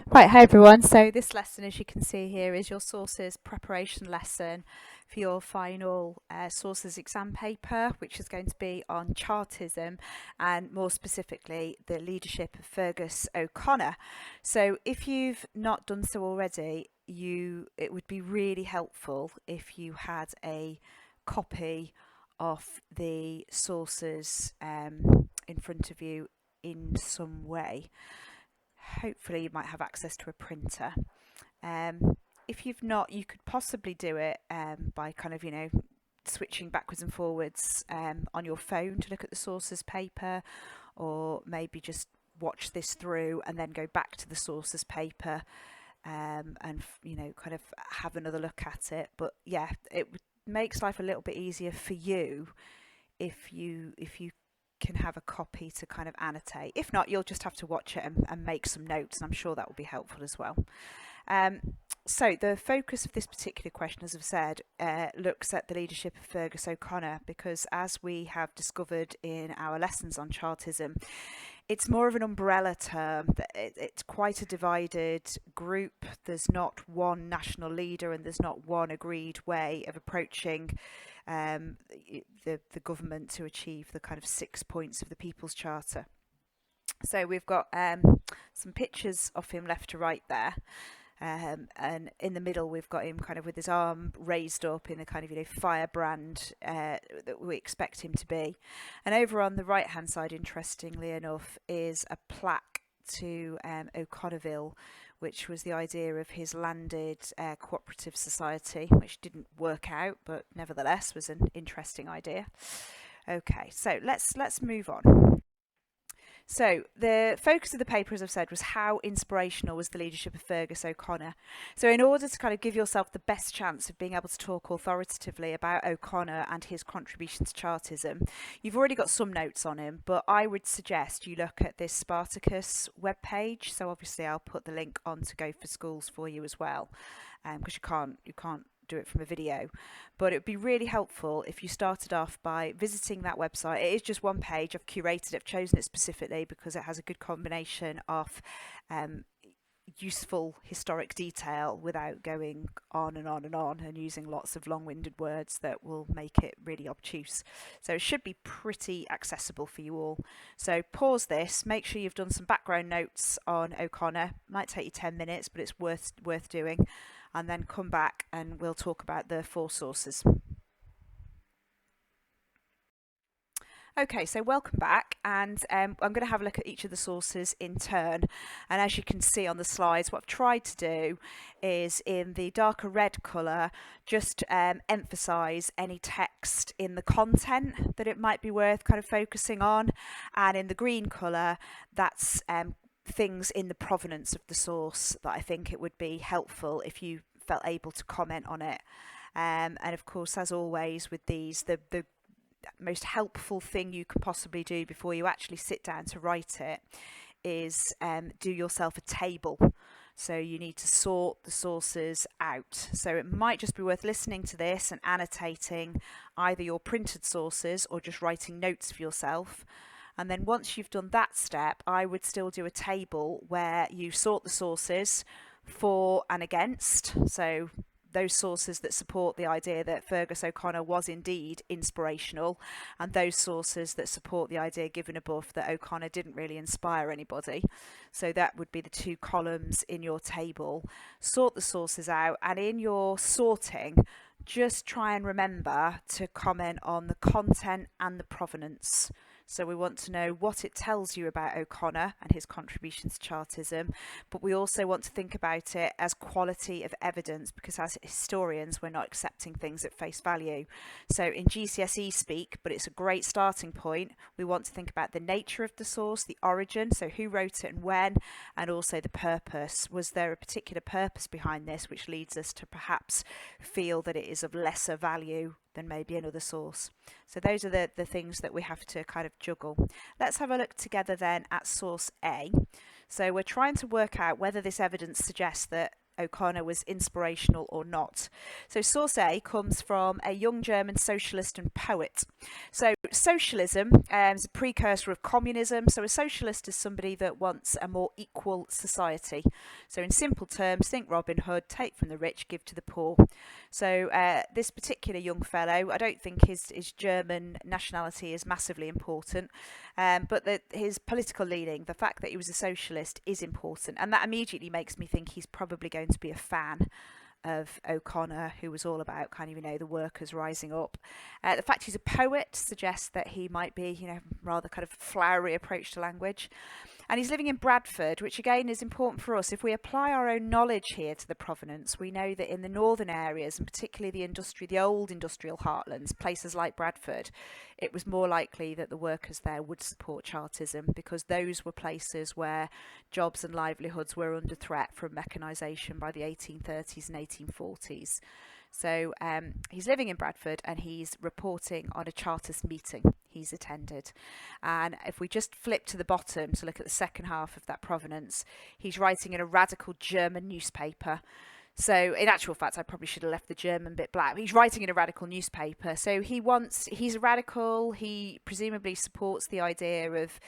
Right, hi everyone. So this lesson, as you can see here, is your sources preparation lesson for your final sources exam paper, which is going to be on Chartism and more specifically the leadership of Fergus O'Connor. So if you've not done so already, it would be really helpful if you had a copy of the sources in front of you in some way. Hopefully you might have access to a printer. If you've not, you could possibly do it by kind of, switching backwards and forwards on your phone to look at the sources paper, or maybe just watch this through and then go back to the sources paper and, kind of have another look at it. But yeah, it makes life a little bit easier for you if you can have a copy to kind of annotate. If not, you'll just have to watch it and make some notes, and I'm sure that will be helpful as well. So the focus of this particular question, as I've said, looks at the leadership of Fergus O'Connor, because as we have discovered in our lessons on Chartism, it's more of an umbrella term. It's quite a divided group. There's not one national leader and there's not one agreed way of approaching the government to achieve the kind of 6 points of the People's Charter. So we've got some pictures of him left to right there. And in the middle we've got him kind of with his arm raised up in the kind of firebrand that we expect him to be. And over on the right hand side, interestingly enough, is a plaque to O'Connorville, which was the idea of his landed cooperative society, which didn't work out, but nevertheless was an interesting idea. Okay, so let's move on. So the focus of the paper, as I've said, was how inspirational was the leadership of Fergus O'Connor. So in order to kind of give yourself the best chance of being able to talk authoritatively about O'Connor and his contribution to Chartism, you've already got some notes on him, but I would suggest you look at this Spartacus webpage. So obviously I'll put the link on to Go for Schools for you as well, because you can't do it from a video. But it would be really helpful if you started off by visiting that website. It is just one page. I've curated it, I've chosen it specifically because it has a good combination of useful historic detail without going on and on and on and using lots of long-winded words that will make it really obtuse. So it should be pretty accessible for you all. So pause this, make sure you've done some background notes on O'Connor. Might take you 10 minutes, but it's worth doing, and then come back and we'll talk about the 4 sources. Okay, so welcome back, and I'm going to have a look at each of the sources in turn. And as you can see on the slides, what I've tried to do is, in the darker red colour, just emphasise any text in the content that it might be worth kind of focusing on, and in the green colour, that's things in the provenance of the source that I think it would be helpful if you felt able to comment on it. And of course, as always with these, the most helpful thing you can possibly do before you actually sit down to write it is do yourself a table. So you need to sort the sources out. So it might just be worth listening to this and annotating either your printed sources or just writing notes for yourself. And then once you've done that step, I would still do a table where you sort the sources for and against. So those sources that support the idea that Fergus O'Connor was indeed inspirational, and those sources that support the idea given above that O'Connor didn't really inspire anybody. So that would be the 2 columns in your table. Sort the sources out, and in your sorting, just try and remember to comment on the content and the provenance. So we want to know what it tells you about O'Connor and his contributions to Chartism, but we also want to think about it as quality of evidence, because as historians we're not accepting things at face value. So in GCSE speak, but it's a great starting point, we want to think about the nature of the source, the origin, so who wrote it and when, and also the purpose. Was there a particular purpose behind this which leads us to perhaps feel that it is of lesser value than maybe another source? So those are the things that we have to kind of juggle. Let's have a look together then at source A. So we're trying to work out whether this evidence suggests that O'Connor was inspirational or not. So source A comes from a young German socialist and poet. So socialism is a precursor of communism. So a socialist is somebody that wants a more equal society. So in simple terms, think Robin Hood, take from the rich, give to the poor. So this particular young fellow, I don't think his German nationality is massively important, but his political leaning, the fact that he was a socialist, is important, and that immediately makes me think he's probably going to be a fan of O'Connor, who was all about kind of, the workers rising up. The fact he's a poet suggests that he might be, rather kind of flowery approach to language. And he's living in Bradford, which again is important for us. If we apply our own knowledge here to the provenance, we know that in the northern areas, and particularly the old industrial heartlands, places like Bradford, it was more likely that the workers there would support Chartism, because those were places where jobs and livelihoods were under threat from mechanisation by the 1830s and 1840s. So he's living in Bradford and he's reporting on a Chartist meeting he's attended. And if we just flip to the bottom to look at the second half of that provenance, he's writing in a radical German newspaper. So in actual fact, I probably should have left the German bit black. He's writing in a radical newspaper. So he's a radical. He presumably supports the idea of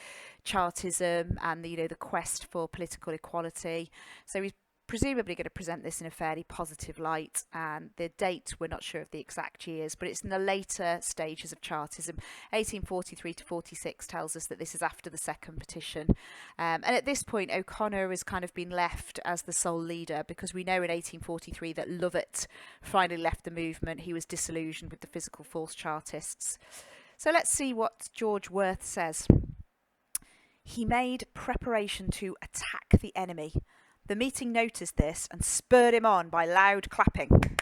Chartism and the quest for political equality. So he's presumably going to present this in a fairly positive light, and the date, we're not sure of the exact years, but it's in the later stages of Chartism. 1843 to 46 tells us that this is after the second petition, and at this point O'Connor has kind of been left as the sole leader, because we know in 1843 that Lovett finally left the movement. He was disillusioned with the physical force Chartists. So let's see what George Worth says. He made preparation to attack the enemy. The meeting noticed this and spurred him on by loud clapping.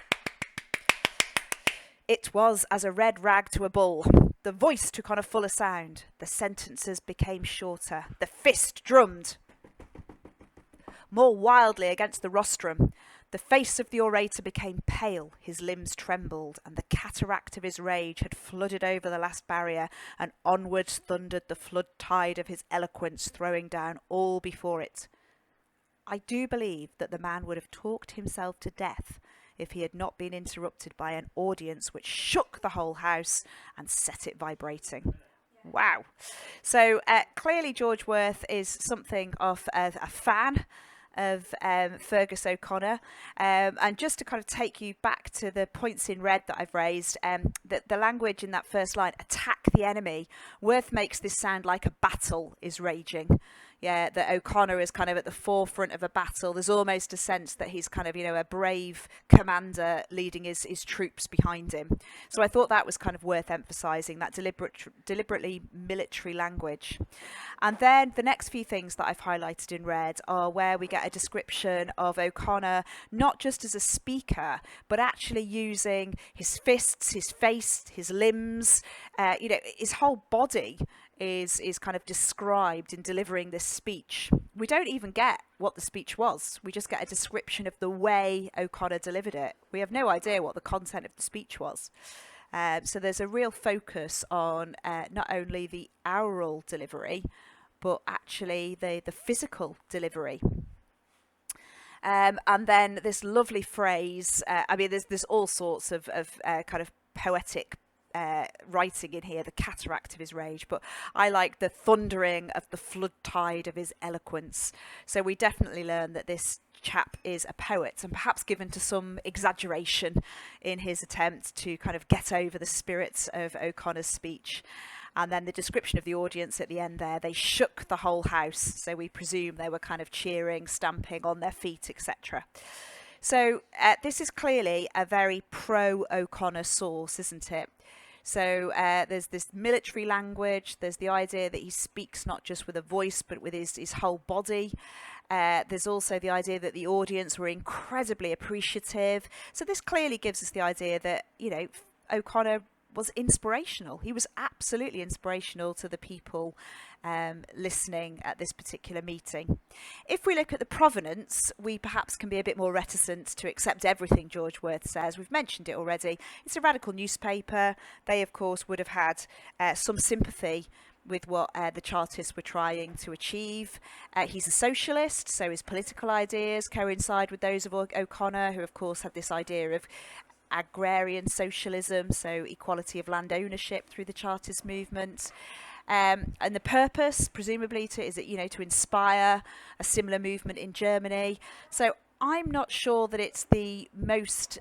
It was as a red rag to a bull. The voice took on a fuller sound. The sentences became shorter. The fist drummed more wildly against the rostrum. The face of the orator became pale, his limbs trembled, and the cataract of his rage had flooded over the last barrier, and onwards thundered the flood tide of his eloquence, throwing down all before it. I do believe that the man would have talked himself to death if he had not been interrupted by an audience which shook the whole house and set it vibrating. Wow. So clearly George Worth is something of a fan of Fergus O'Connor, and just to kind of take you back to the points in red that I've raised, that the language in that first line, attack the enemy, Worth makes this sound like a battle is raging. Yeah, that O'Connor is kind of at the forefront of a battle. There's almost a sense that he's kind of, a brave commander leading his troops behind him. So I thought that was kind of worth emphasising, that deliberately military language. And then the next few things that I've highlighted in red are where we get a description of O'Connor not just as a speaker, but actually using his fists, his face, his limbs, his whole body is kind of described in delivering this speech. We don't even get what the speech was. We just get a description of the way O'Connor delivered it. We have no idea what the content of the speech was. So there's a real focus on not only the oral delivery, but actually the physical delivery. And then this lovely phrase, there's all sorts of kind of poetic writing in here, the cataract of his rage, but I like the thundering of the flood tide of his eloquence. So we definitely learn that this chap is a poet, and perhaps given to some exaggeration in his attempt to kind of get over the spirits of O'Connor's speech. And then the description of the audience at the end there, they shook the whole house, so we presume they were kind of cheering, stamping on their feet, etc. So this is clearly a very pro-O'Connor source, isn't it? So there's this military language, there's the idea that he speaks not just with a voice but with his whole body. There's also the idea that the audience were incredibly appreciative. So this clearly gives us the idea that, O'Connor was inspirational. He was absolutely inspirational to the people listening at this particular meeting. If we look at the provenance, we perhaps can be a bit more reticent to accept everything George Worth says. We've mentioned it already. It's a radical newspaper. They, of course, would have had some sympathy with what the Chartists were trying to achieve. He's a socialist, so his political ideas coincide with those of O'Connor, who of course had this idea of agrarian socialism, so equality of land ownership through the Chartist movement. And the purpose, presumably, to inspire a similar movement in Germany. So I'm not sure that it's the most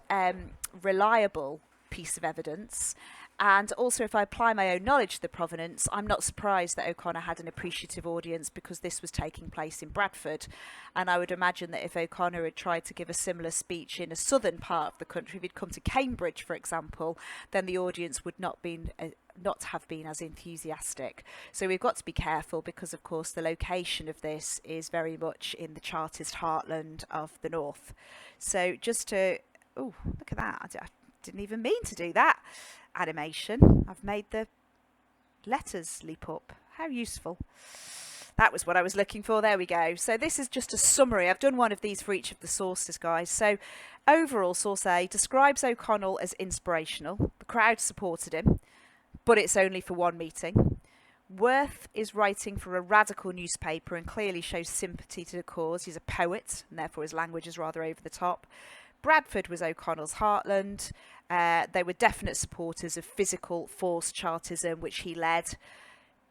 reliable piece of evidence. And also, if I apply my own knowledge to the provenance, I'm not surprised that O'Connor had an appreciative audience, because this was taking place in Bradford. And I would imagine that if O'Connor had tried to give a similar speech in a southern part of the country, if he'd come to Cambridge, for example, then the audience would not have been as enthusiastic. So we've got to be careful, because of course the location of this is very much in the Chartist heartland of the north. So just to, oh, look at that, I didn't even mean to do that animation. I've made the letters leap up. How useful. That was what I was looking for. There we go. So this is just a summary. I've done one of these for each of the sources, guys. So overall, source A describes O'Connell as inspirational. The crowd supported him, but it's only for one meeting. Worth is writing for a radical newspaper and clearly shows sympathy to the cause. He's a poet, and therefore his language is rather over the top. Bradford was O'Connell's heartland. They were definite supporters of physical force Chartism, which he led.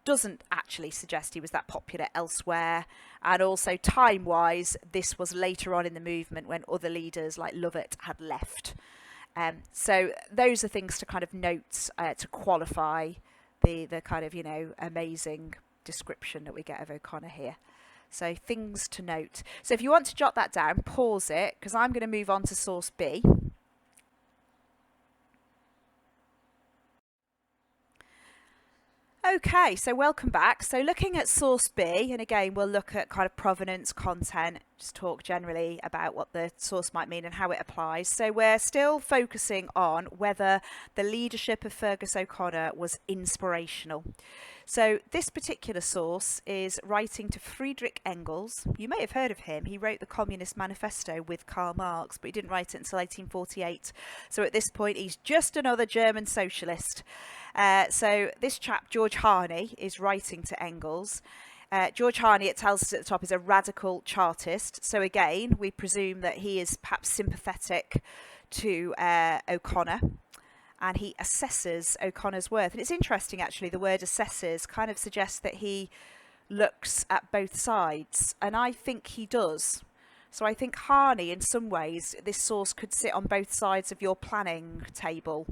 Doesn't actually suggest he was that popular elsewhere. And also, time-wise, this was later on in the movement when other leaders like Lovett had left. So those are things to kind of note to qualify the kind of, amazing description that we get of O'Connor here. So things to note. So if you want to jot that down, pause it, because I'm going to move on to source B. Okay, so welcome back. So looking at source B, and again, we'll look at kind of provenance, content, just talk generally about what the source might mean and how it applies. So we're still focusing on whether the leadership of Fergus O'Connor was inspirational. So this particular source is writing to Friedrich Engels. You may have heard of him. He wrote the Communist Manifesto with Karl Marx, but he didn't write it until 1848. So at this point, he's just another German socialist. So this chap, George Harney, is writing to Engels. George Harney, it tells us at the top, is a radical Chartist. So again, we presume that he is perhaps sympathetic to O'Connor. And he assesses O'Connor's worth. And it's interesting, actually, the word assesses kind of suggests that he looks at both sides. And I think he does. So I think Harney, in some ways, this source could sit on both sides of your planning table.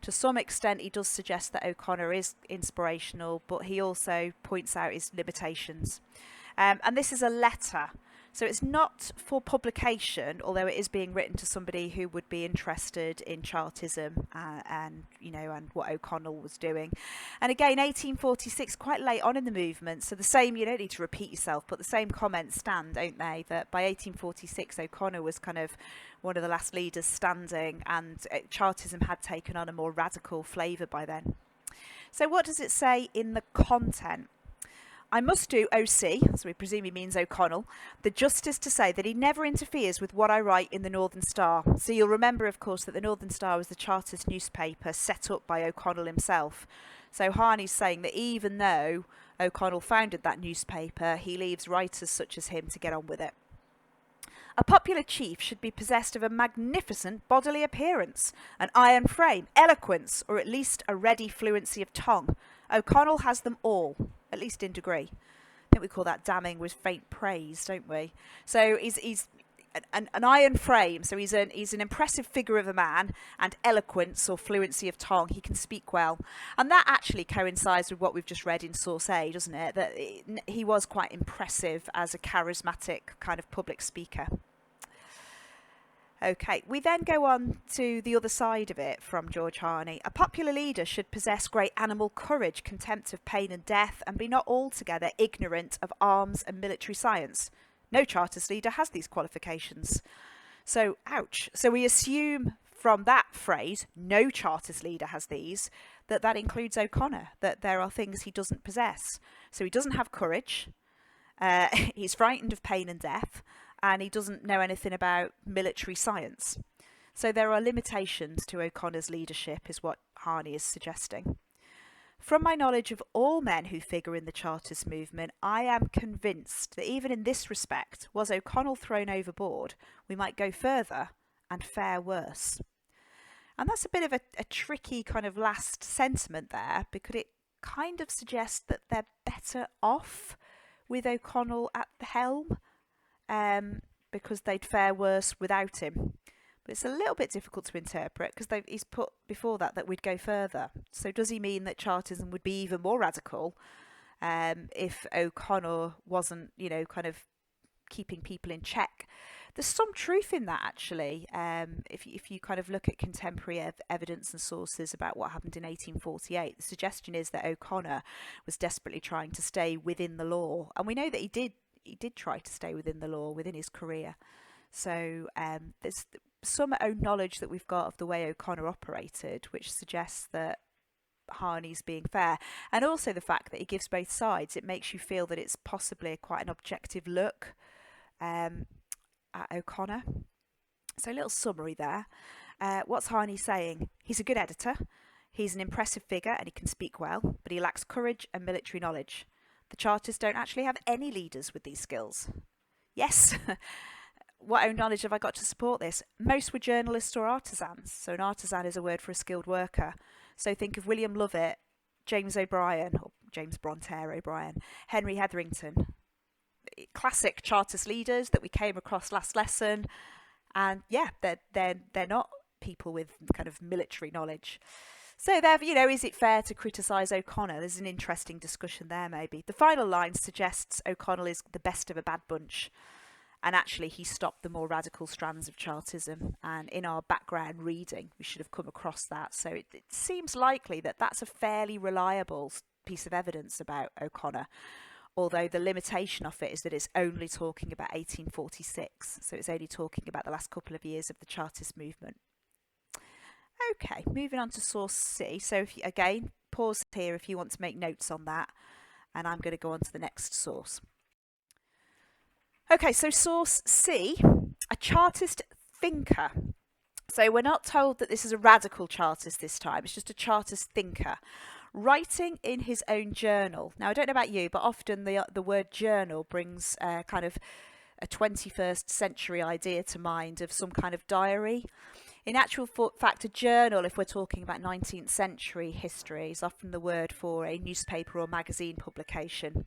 To some extent, he does suggest that O'Connor is inspirational, but he also points out his limitations. And this is a letter. So it's not for publication, although it is being written to somebody who would be interested in Chartism and what O'Connell was doing. And again, 1846, quite late on in the movement. So the same, you don't need to repeat yourself, but the same comments stand, don't they? That by 1846, O'Connor was kind of one of the last leaders standing, and Chartism had taken on a more radical flavour by then. So what does it say in the content? I must do OC, so we presume he means O'Connell, the justice to say that he never interferes with what I write in the Northern Star. So you'll remember, of course, that the Northern Star was the Chartist newspaper set up by O'Connell himself. So Harney's saying that even though O'Connell founded that newspaper, he leaves writers such as him to get on with it. A popular chief should be possessed of a magnificent bodily appearance, an iron frame, eloquence, or at least a ready fluency of tongue. O'Connell has them all, at least in degree. I think we call that damning with faint praise, don't we? So he's an iron frame, so he's an impressive figure of a man, and eloquence or fluency of tongue. He can speak well. And that actually coincides with what we've just read in source A, doesn't it? That he was quite impressive as a charismatic kind of public speaker. Okay, we then go on to the other side of it from George Harney. A popular leader should possess great animal courage, contempt of pain and death, and be not altogether ignorant of arms and military science. No Chartist leader has these qualifications. So, ouch. So we assume from that phrase, no Chartist leader has these, that includes O'Connor, that there are things he doesn't possess. So he doesn't have courage, he's frightened of pain and death, and he doesn't know anything about military science. So there are limitations to O'Connor's leadership, is what Harney is suggesting. From my knowledge of all men who figure in the Chartist movement, I am convinced that even in this respect, was O'Connell thrown overboard, we might go further and fare worse. And that's a bit of a tricky kind of last sentiment there, because it kind of suggests that they're better off with O'Connell at the helm, because they'd fare worse without him. But it's a little bit difficult to interpret, because he's put before that we'd go further. So does he mean that Chartism would be even more radical if O'Connor wasn't, kind of keeping people in check? There's some truth in that, actually. If you kind of look at contemporary evidence and sources about what happened in 1848, the suggestion is that O'Connor was desperately trying to stay within the law, and we know that he did try to stay within the law within his career. So there's some own knowledge that we've got of the way O'Connor operated, which suggests that Harney's being fair, and also the fact that he gives both sides. It makes you feel that it's possibly quite an objective look at O'Connor. So a little summary there. What's Harney saying? He's a good editor, he's an impressive figure, and he can speak well, but he lacks courage and military knowledge. The Chartists don't actually have any leaders with these skills. Yes. What own knowledge have I got to support this? Most were journalists or artisans. So an artisan is a word for a skilled worker. So think of William Lovett, James O'Brien, or James Bronte O'Brien, Henry Hetherington. Classic Chartist leaders that we came across last lesson. And yeah, they're not people with kind of military knowledge. So there, is it fair to criticise O'Connor? There's an interesting discussion there, maybe. The final line suggests O'Connell is the best of a bad bunch. And actually, he stopped the more radical strands of Chartism. And in our background reading, we should have come across that. So it seems likely that that's a fairly reliable piece of evidence about O'Connor. Although the limitation of it is that it's only talking about 1846. So it's only talking about the last couple of years of the Chartist movement. Okay, moving on to source C. So again, pause here if you want to make notes on that. And I'm going to go on to the next source. Okay, so source C, a Chartist thinker. So we're not told that this is a radical Chartist this time. It's just a Chartist thinker writing in his own journal. Now, I don't know about you, but often the word journal brings kind of a 21st century idea to mind of some kind of diary. In actual fact, a journal, if we're talking about 19th century history, is often the word for a newspaper or magazine publication.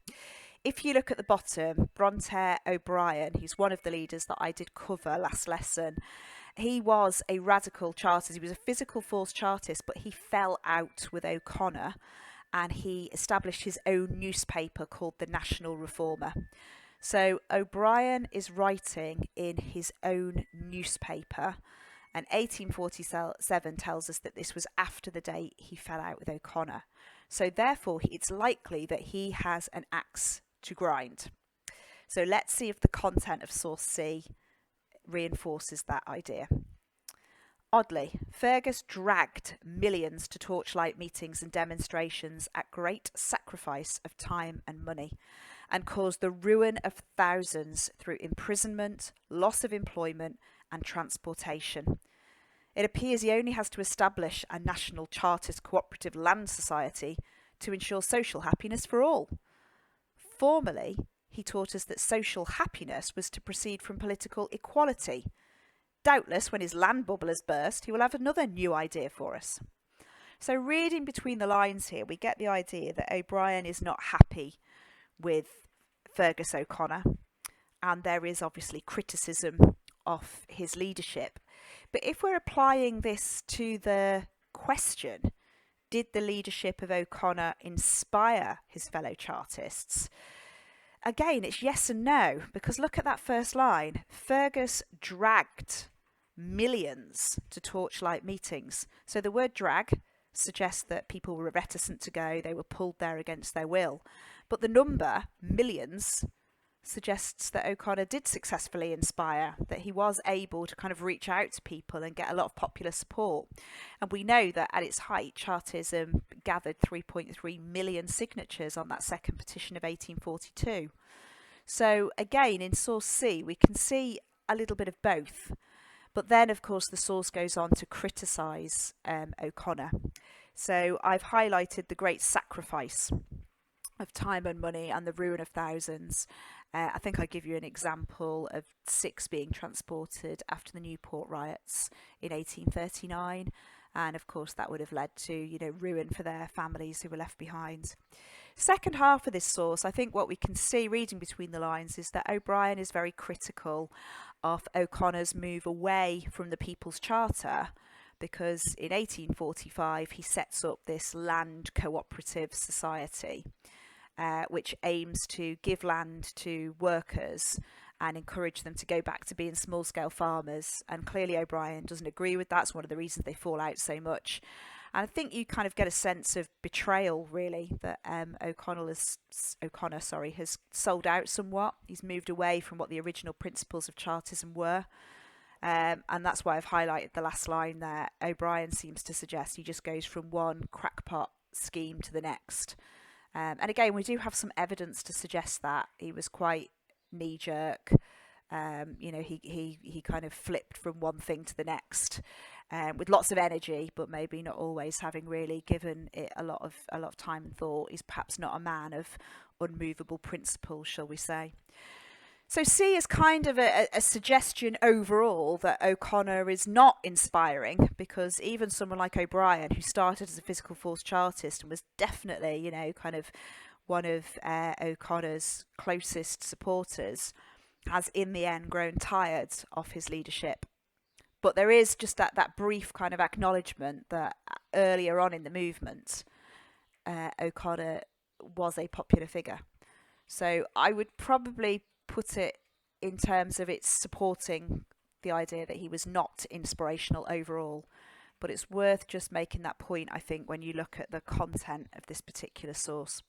If you look at the bottom, Bronte O'Brien, he's one of the leaders that I did cover last lesson. He was a radical Chartist. He was a physical force Chartist, but he fell out with O'Connor and he established his own newspaper called the National Reformer. So O'Brien is writing in his own newspaper, and 1847 tells us that this was after the date he fell out with O'Connor. So therefore, it's likely that he has an axe to grind. So let's see if the content of source C reinforces that idea. Oddly, Fergus dragged millions to torchlight meetings and demonstrations at great sacrifice of time and money, and caused the ruin of thousands through imprisonment, loss of employment, and transportation. It appears he only has to establish a national Chartist cooperative land society to ensure social happiness for all. Formerly, he taught us that social happiness was to proceed from political equality. Doubtless, when his land bubble has burst, he will have another new idea for us. So reading between the lines here, we get the idea that O'Brien is not happy with Fergus O'Connor, and there is obviously criticism of his leadership. But if we're applying this to the question, did the leadership of O'Connor inspire his fellow Chartists? Again, it's yes and no, because look at that first line. Fergus dragged millions to torchlight meetings. So the word drag suggests that people were reticent to go, they were pulled there against their will. But the number, millions, suggests that O'Connor did successfully inspire, that he was able to kind of reach out to people and get a lot of popular support. And we know that at its height, Chartism gathered 3.3 million signatures on that second petition of 1842. So again, in source C, we can see a little bit of both. But then, of course, the source goes on to criticise O'Connor. So I've highlighted the great sacrifice of time and money and the ruin of thousands. I think I give you an example of 6 being transported after the Newport riots in 1839, and of course that would have led to, you know, ruin for their families who were left behind. Second half of this source, I think what we can see reading between the lines is that O'Brien is very critical of O'Connor's move away from the People's Charter, because in 1845 he sets up this land cooperative society, which aims to give land to workers and encourage them to go back to being small-scale farmers. And clearly O'Brien doesn't agree with that. It's one of the reasons they fall out so much. And I think you kind of get a sense of betrayal, really, that O'Connor has sold out somewhat. He's moved away from what the original principles of Chartism were. And that's why I've highlighted the last line there. O'Brien seems to suggest he just goes from one crackpot scheme to the next. And again, we do have some evidence to suggest that he was quite knee-jerk. You know, he kind of flipped from one thing to the next with lots of energy, but maybe not always having really given it a lot of time and thought. He's perhaps not a man of unmovable principles, shall we say. So C is kind of a suggestion overall that O'Connor is not inspiring, because even someone like O'Brien, who started as a physical force Chartist and was definitely, you know, kind of one of O'Connor's closest supporters, has in the end grown tired of his leadership. But there is just that brief kind of acknowledgement that earlier on in the movement, O'Connor was a popular figure. So I would probably put it in terms of it's supporting the idea that he was not inspirational overall. But it's worth just making that point, I think, when you look at the content of this particular source.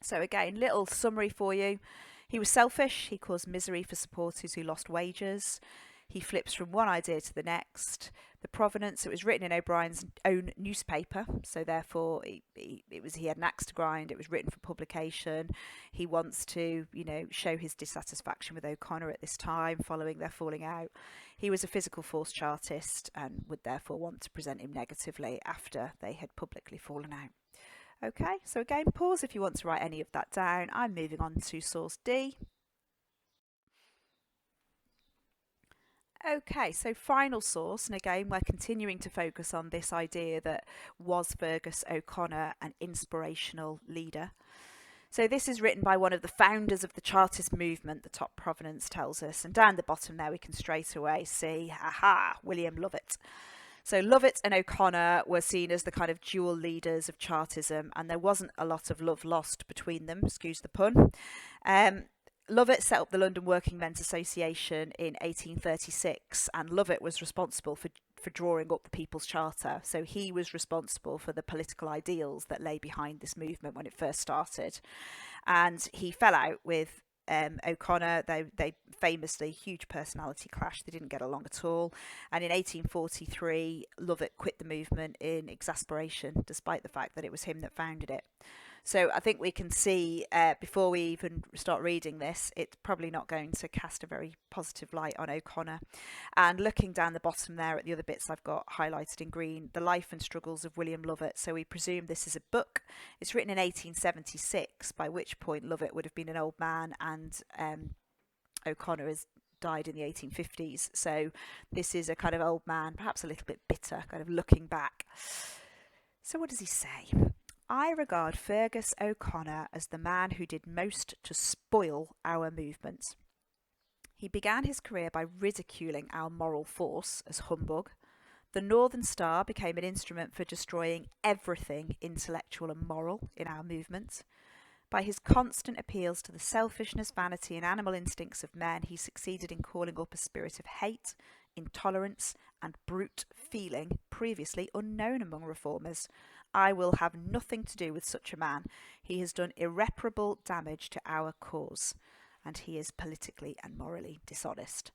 So again, little summary for you. He was selfish. He caused misery for supporters who lost wages. He flips from one idea to the next. The provenance, it was written in O'Brien's own newspaper, so therefore he had an axe to grind. It was written for publication. He wants to, you know, show his dissatisfaction with O'Connor at this time following their falling out. He was a physical force Chartist and would therefore want to present him negatively after they had publicly fallen out. Okay, so again, pause if you want to write any of that down. I'm moving on to source D. Okay, so final source, and again we're continuing to focus on this idea that was Fergus O'Connor an inspirational leader. So this is written by one of the founders of the Chartist movement, the top provenance tells us, and down the bottom there we can straight away see, William Lovett. So Lovett and O'Connor were seen as the kind of dual leaders of Chartism, and there wasn't a lot of love lost between them, excuse the pun. Lovett set up the London Working Men's Association in 1836, and Lovett was responsible for drawing up the People's Charter. So he was responsible for the political ideals that lay behind this movement when it first started. And he fell out with O'Connor. They famously, huge personality clash. They didn't get along at all. And in 1843, Lovett quit the movement in exasperation, despite the fact that it was him that founded it. So I think we can see, before we even start reading this, it's probably not going to cast a very positive light on O'Connor. And looking down the bottom there at the other bits I've got highlighted in green, the life and struggles of William Lovett. So we presume this is a book. It's written in 1876, by which point Lovett would have been an old man, and O'Connor has died in the 1850s. So this is a kind of old man, perhaps a little bit bitter, kind of looking back. So what does he say? I regard Fergus O'Connor as the man who did most to spoil our movement. He began his career by ridiculing our moral force as humbug. The Northern Star became an instrument for destroying everything intellectual and moral in our movement. By his constant appeals to the selfishness, vanity, and animal instincts of men, he succeeded in calling up a spirit of hate, intolerance, and brute feeling previously unknown among reformers. I will have nothing to do with such a man. He has done irreparable damage to our cause, and he is politically and morally dishonest.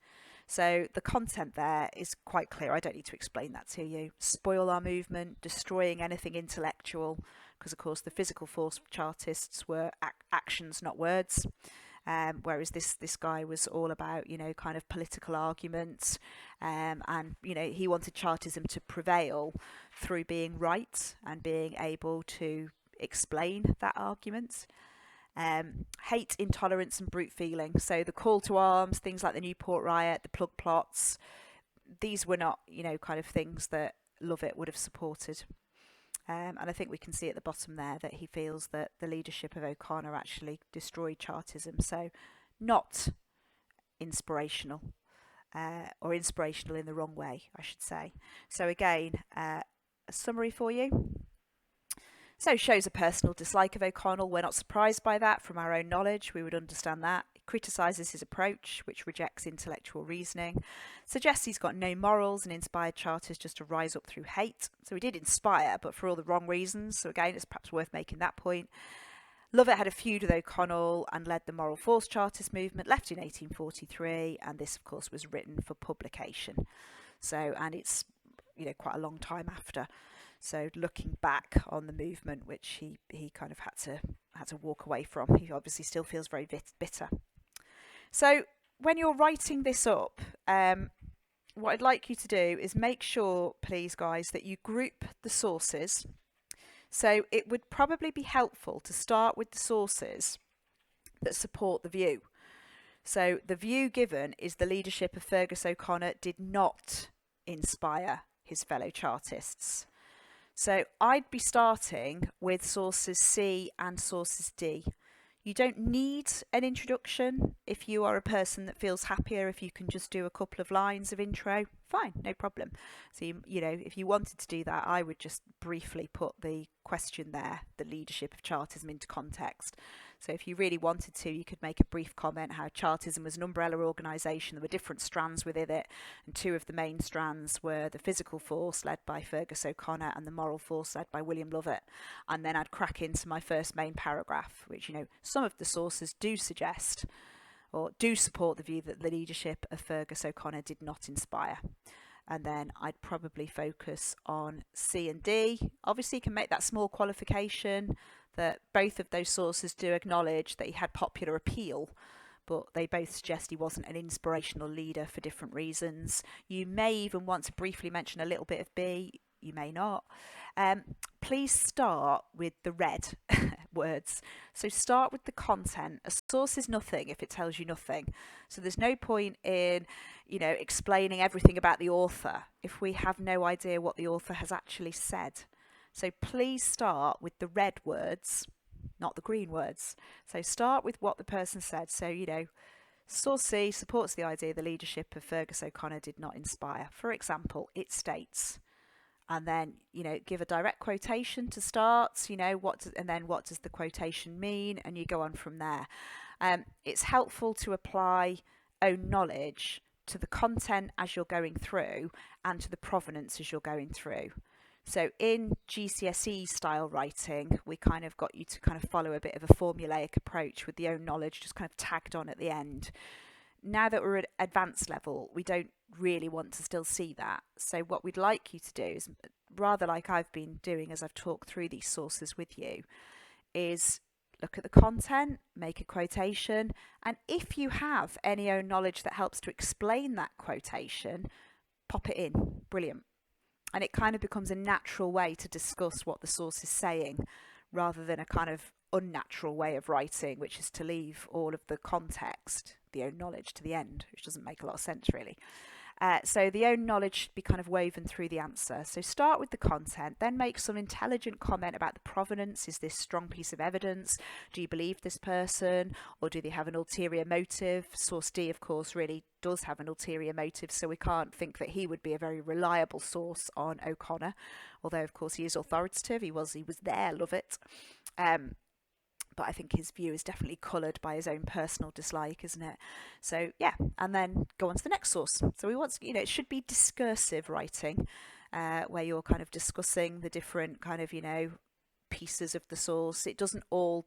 So the content there is quite clear. I don't need to explain that to you. Spoil our movement, destroying anything intellectual, because of course the physical force Chartists were actions, not words. whereas this guy was all about, you know, kind of political arguments, and, you know, he wanted Chartism to prevail through being right and being able to explain that argument. Hate, intolerance and brute feeling. So the call to arms, things like the Newport riot, the plug plots, these were not, you know, kind of things that Lovett would have supported. And I think we can see at the bottom there that he feels that the leadership of O'Connor actually destroyed Chartism. So not inspirational, or inspirational in the wrong way, I should say. So again, a summary for you. So shows a personal dislike of O'Connell. We're not surprised by that from our own knowledge. We would understand that. It criticises his approach, which rejects intellectual reasoning. Suggests he's got no morals and inspired Chartists just to rise up through hate. So he did inspire, but for all the wrong reasons. So again, it's perhaps worth making that point. Lovett had a feud with O'Connell and led the Moral Force Chartist movement, left in 1843, and this, of course, was written for publication. So, and it's, you know, quite a long time after. So looking back on the movement, which he kind of had to walk away from, he obviously still feels very bitter. So when you're writing this up, what I'd like you to do is make sure, please, guys, that you group the sources. So it would probably be helpful to start with the sources that support the view. So the view given is the leadership of Fergus O'Connor did not inspire his fellow Chartists. So I'd be starting with sources C and sources D. You don't need an introduction. If you are a person that feels happier if you can just do a couple of lines of intro, fine, no problem. So, you know, if you wanted to do that, I would just briefly put the question there, the leadership of Chartism, into context. So if you really wanted to, you could make a brief comment how Chartism was an umbrella organisation. There were different strands within it, and two of the main strands were the physical force led by Fergus O'Connor and the moral force led by William Lovett. And then I'd crack into my first main paragraph, which, you know, some of the sources do suggest or do support the view that the leadership of Fergus O'Connor did not inspire. And then I'd probably focus on C and D. Obviously, you can make that small qualification that both of those sources do acknowledge that he had popular appeal, but they both suggest he wasn't an inspirational leader for different reasons. You may even want to briefly mention a little bit of B. You may not. Please start with the red words. So start with the content. A source is nothing if it tells you nothing. So there's no point in, you know, explaining everything about the author if we have no idea what the author has actually said. So please start with the red words, not the green words. So start with what the person said. So, you know, source C supports the idea the leadership of Fergus O'Connor did not inspire. For example, it states, and then, you know, give a direct quotation to start, you know, and then what does the quotation mean? And you go on from there. It's helpful to apply own knowledge to the content as you're going through and to the provenance as you're going through. So in GCSE style writing, we kind of got you to kind of follow a bit of a formulaic approach with the own knowledge just kind of tagged on at the end. Now that we're at advanced level, we don't really want to still see that. So what we'd like you to do is, rather like I've been doing as I've talked through these sources with you, is look at the content, make a quotation, and if you have any own knowledge that helps to explain that quotation, pop it in. Brilliant. And it kind of becomes a natural way to discuss what the source is saying, rather than a kind of unnatural way of writing, which is to leave all of the context, the own knowledge, to the end, which doesn't make a lot of sense really. So the own knowledge should be kind of woven through the answer. So start with the content, then make some intelligent comment about the provenance. Is this strong piece of evidence? Do you believe this person, or do they have an ulterior motive? Source D, of course, really does have an ulterior motive, so we can't think that he would be a very reliable source on O'Connor, although of course he is authoritative. He was there, love it. But I think his view is definitely coloured by his own personal dislike, isn't it? So yeah, and then go on to the next source. So we want, you know, it should be discursive writing, where you're kind of discussing the different kind of, you know, pieces of the source. It doesn't all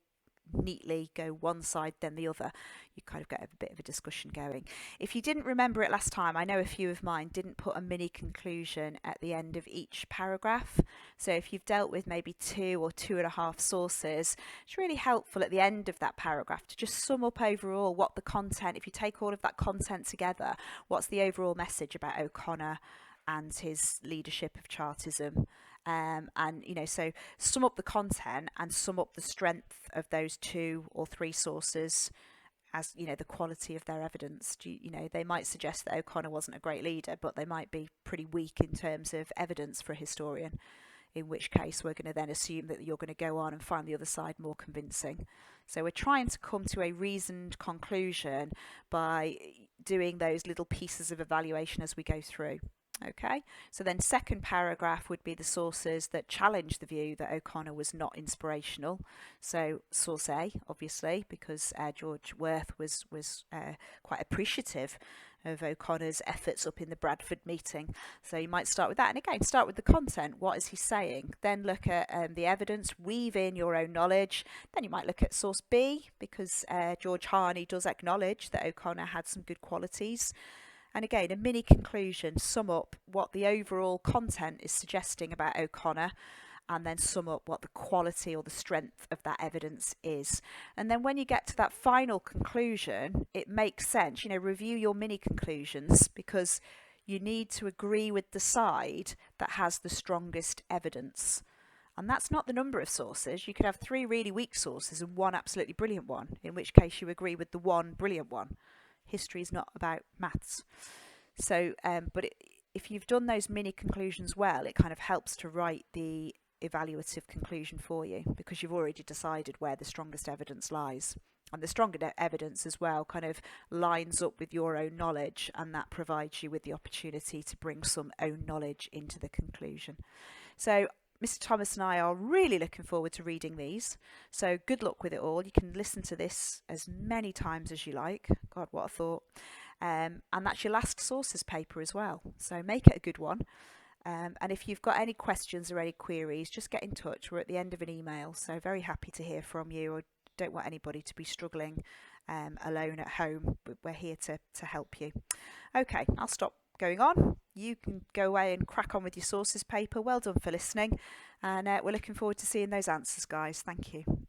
neatly go one side then the other. You kind of get a bit of a discussion going. If you didn't remember it last time, I know a few of mine didn't put a mini conclusion at the end of each paragraph. So if you've dealt with maybe 2 or 2.5 sources, it's really helpful at the end of that paragraph to just sum up overall what the content, if you take all of that content together, what's the overall message about O'Connor and his leadership of Chartism. And so sum up the content and sum up the strength of those 2 or 3 sources, as the quality of their evidence. They might suggest that O'Connor wasn't a great leader, but they might be pretty weak in terms of evidence for a historian, in which case we're going to then assume that you're going to go on and find the other side more convincing. So we're trying to come to a reasoned conclusion by doing those little pieces of evaluation as we go through. Okay, so then second paragraph would be the sources that challenge the view that O'Connor was not inspirational. So source A, obviously, because George Worth was quite appreciative of O'Connor's efforts up in the Bradford meeting. So you might start with that, and again, start with the content. What is he saying? Then look at the evidence, weave in your own knowledge. Then you might look at source B, because George Harney does acknowledge that O'Connor had some good qualities. And again, a mini conclusion, sum up what the overall content is suggesting about O'Connor, and then sum up what the quality or the strength of that evidence is. And then when you get to that final conclusion, it makes sense. Review your mini conclusions, because you need to agree with the side that has the strongest evidence. And that's not the number of sources. You could have 3 really weak sources and 1 absolutely brilliant one, in which case you agree with the 1 brilliant one. History is not about maths. So, if you've done those mini conclusions well, it kind of helps to write the evaluative conclusion for you, because you've already decided where the strongest evidence lies. And the stronger evidence as well kind of lines up with your own knowledge, and that provides you with the opportunity to bring some own knowledge into the conclusion. So Mr. Thomas and I are really looking forward to reading these. So good luck with it all. You can listen to this as many times as you like. God, what a thought. And that's your last sources paper as well. So make it a good one. And if you've got any questions or any queries, just get in touch. We're at the end of an email, so very happy to hear from you. I don't want anybody to be struggling alone at home. We're here to help you. Okay, I'll stop going on. You can go away and crack on with your sources paper. Well done for listening, and we're looking forward to seeing those answers, guys. Thank you.